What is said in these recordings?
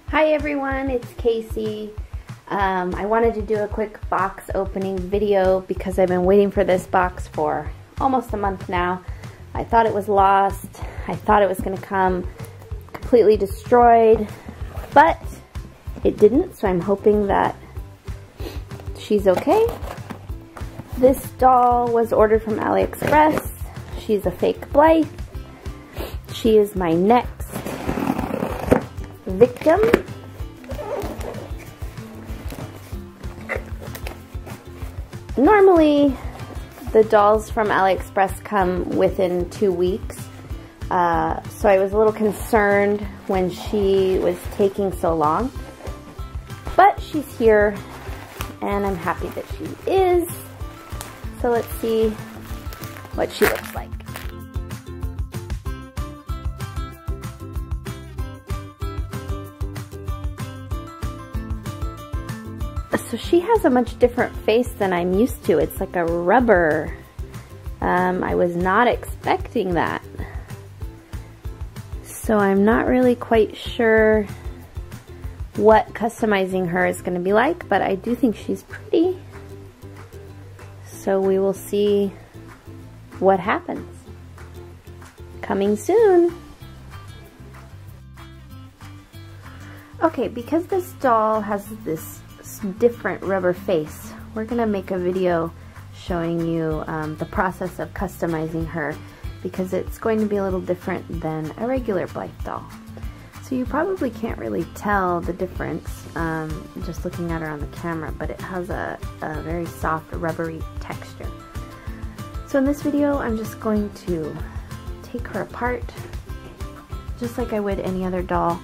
Hi everyone, it's Casey. I wanted to do a quick box opening video because I've been waiting for this box for almost a month now. I thought it was lost. I thought it was going to come completely destroyed, but it didn't, so I'm hoping that she's okay. This doll was ordered from AliExpress. She's a fake Blythe. She is my next victim. Normally, the dolls from AliExpress come within 2 weeks, so I was a little concerned when she was taking so long, but she's here, and I'm happy that she is. So let's see what she looks like. So she has a much different face than I'm used to. It's like a rubber. I was not expecting that. So I'm not really quite sure what customizing her is going to be like, but I do think she's pretty. So we will see what happens. Coming soon. Okay, because this doll has this different rubber face, we're gonna make a video showing you the process of customizing her, because it's going to be a little different than a regular Blythe doll. So you probably can't really tell the difference just looking at her on the camera, but it has a very soft rubbery texture. So in this video I'm just going to take her apart just like I would any other doll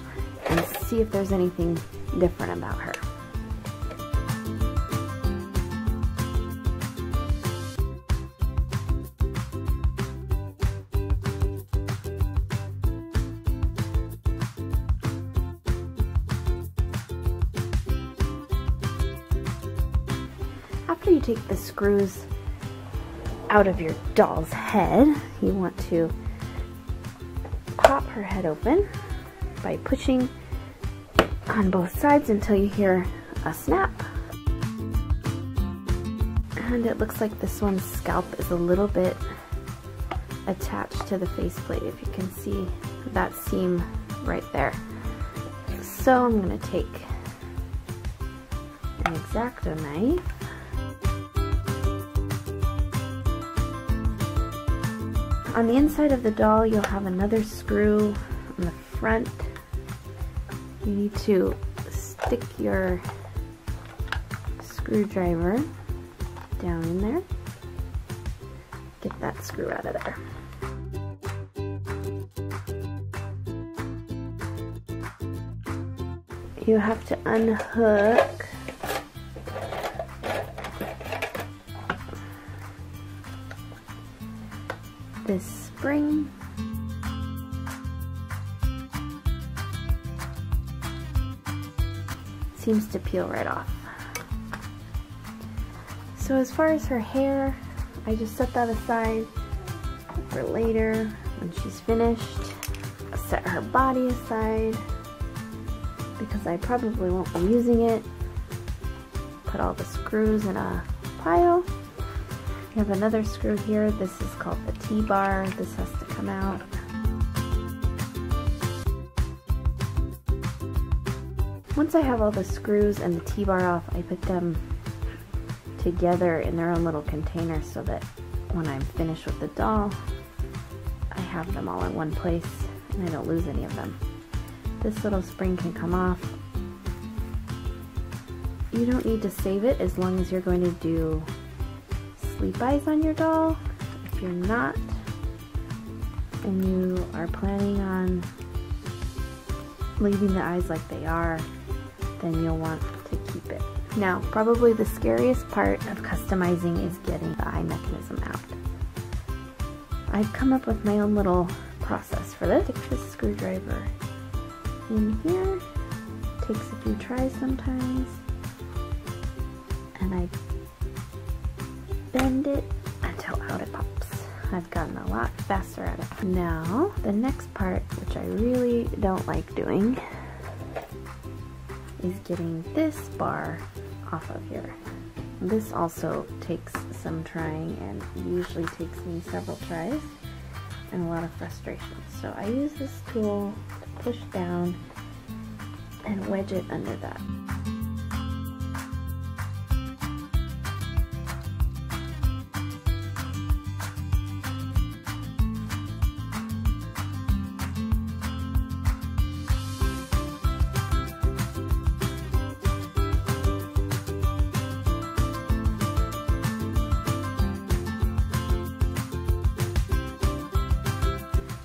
and see if there's anything different about her. After you take the screws out of your doll's head, you want to pop her head open by pushing on both sides until you hear a snap. And it looks like this one's scalp is a little bit attached to the faceplate, if you can see that seam right there. So I'm going to take an X-Acto knife. On the inside of the doll, you'll have another screw on the front. You need to stick your screwdriver down in there. Get that screw out of there. You have to unhook this spring. Seems to peel right off. So as far as her hair, I just set that aside for later when she's finished. I'll set her body aside because I probably won't be using it. Put all the screws in a pile. You have another screw here. This is called the T-bar. This has to come out. Once I have all the screws and the T-bar off, I put them together in their own little container so that when I'm finished with the doll, I have them all in one place and I don't lose any of them. This little spring can come off. You don't need to save it as long as you're going to do sleep eyes on your doll. If you're not, and you are planning on leaving the eyes like they are, then you'll want to keep it. Now, probably the scariest part of customizing is getting the eye mechanism out. I've come up with my own little process for this. Stick this screwdriver in here. Takes a few tries sometimes. And I bend it until out it pops. I've gotten a lot faster at it. Now, the next part, which I really don't like doing, is getting this bar off of here. This also takes some trying and usually takes me several tries and a lot of frustration. So I use this tool to push down and wedge it under that.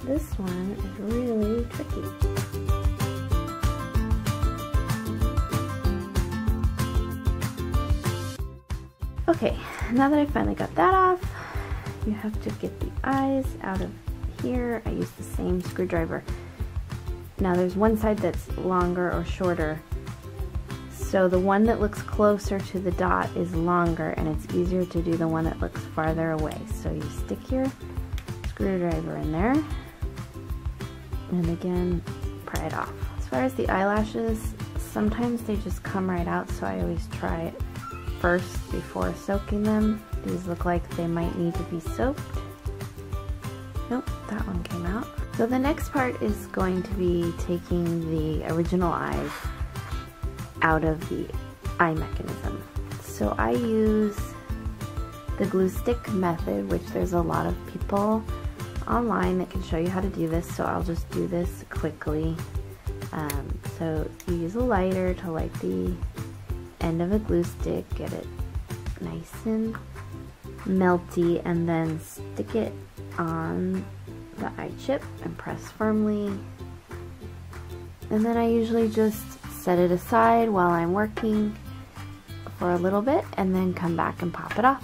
This one is really tricky. Okay, now that I finally got that off, you have to get the eyes out of here. I use the same screwdriver. Now there's one side that's longer or shorter. So the one that looks closer to the dot is longer, and it's easier to do the one that looks farther away. So you stick your screwdriver in there, and again, pry it off. As far as the eyelashes, sometimes they just come right out, so I always try it first before soaking them. These look like they might need to be soaked. Nope, that one came out. So the next part is going to be taking the original eyes out of the eye mechanism. So I use the glue stick method, which there's a lot of people online that can show you how to do this, so I'll just do this quickly. So you use a lighter to light the end of a glue stick, get it nice and melty, and then stick it on the eye chip and press firmly. And then I usually just set it aside while I'm working for a little bit and then come back and pop it off.